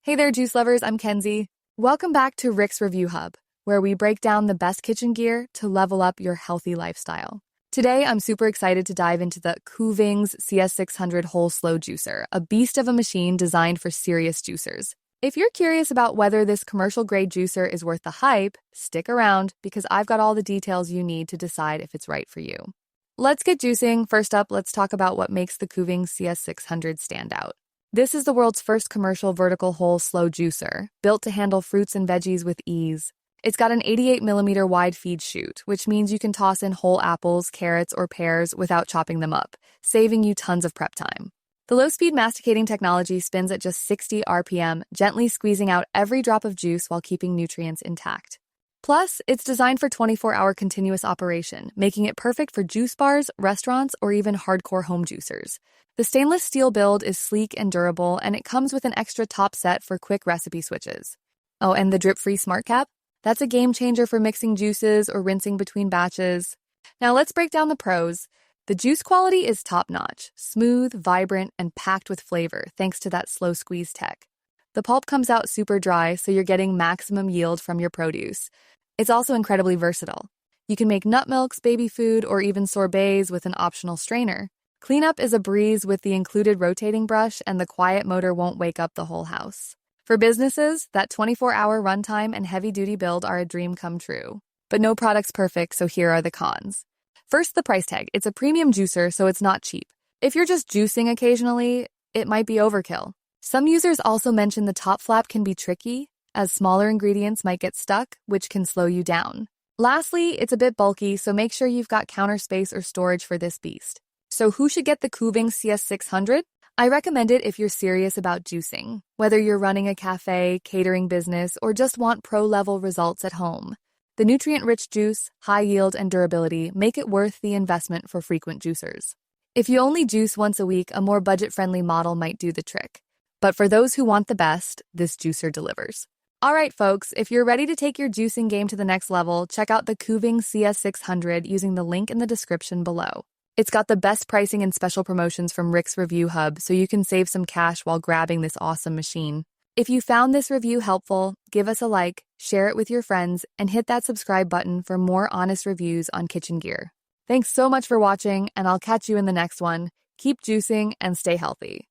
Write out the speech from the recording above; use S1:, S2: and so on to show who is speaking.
S1: Hey there, juice lovers, I'm Kenzie. Welcome back to Rick's Review Hub, where we break down the best kitchen gear to level up your healthy lifestyle. Today, I'm super excited to dive into the Kuvings CS600 whole slow juicer, a beast of a machine designed for serious juicers. If you're curious about whether this commercial-grade juicer is worth the hype, stick around because I've got all the details you need to decide if it's right for you. Let's get juicing. First up, let's talk about what makes the Kuvings CS600 stand out. This is the world's first commercial vertical whole slow juicer, built to handle fruits and veggies with ease. It's got an 88mm wide feed chute, which means you can toss in whole apples, carrots, or pears without chopping them up, saving you tons of prep time. The low-speed masticating technology spins at just 60 RPM, gently squeezing out every drop of juice while keeping nutrients intact. Plus, it's designed for 24-hour continuous operation, making it perfect for juice bars, restaurants, or even hardcore home juicers. The stainless steel build is sleek and durable, and it comes with an extra top set for quick recipe switches. Oh, and the drip-free smart cap? That's a game changer for mixing juices or rinsing between batches. Now let's break down the pros. The juice quality is top-notch, smooth, vibrant, and packed with flavor thanks to that slow squeeze tech. The pulp comes out super dry, so you're getting maximum yield from your produce. It's also incredibly versatile. You can make nut milks, baby food, or even sorbets with an optional strainer. Cleanup is a breeze with the included rotating brush, and the quiet motor won't wake up the whole house. For businesses, that 24-hour runtime and heavy-duty build are a dream come true. But no product's perfect, so here are the cons. First, the price tag. It's a premium juicer, so it's not cheap. If you're just juicing occasionally, it might be overkill. Some users also mention the top flap can be tricky, as smaller ingredients might get stuck, which can slow you down. Lastly, it's a bit bulky, so make sure you've got counter space or storage for this beast. So who should get the Kuvings CS600? I recommend it if you're serious about juicing, whether you're running a cafe, catering business, or just want pro-level results at home. The nutrient-rich juice, high yield, and durability make it worth the investment for frequent juicers. If you only juice once a week, a more budget-friendly model might do the trick. But for those who want the best, this juicer delivers. All right, folks, if you're ready to take your juicing game to the next level, check out the Kuvings CS600 using the link in the description below. It's got the best pricing and special promotions from Rick's Review Hub, so you can save some cash while grabbing this awesome machine. If you found this review helpful, give us a like, share it with your friends, and hit that subscribe button for more honest reviews on kitchen gear. Thanks so much for watching, and I'll catch you in the next one. Keep juicing and stay healthy.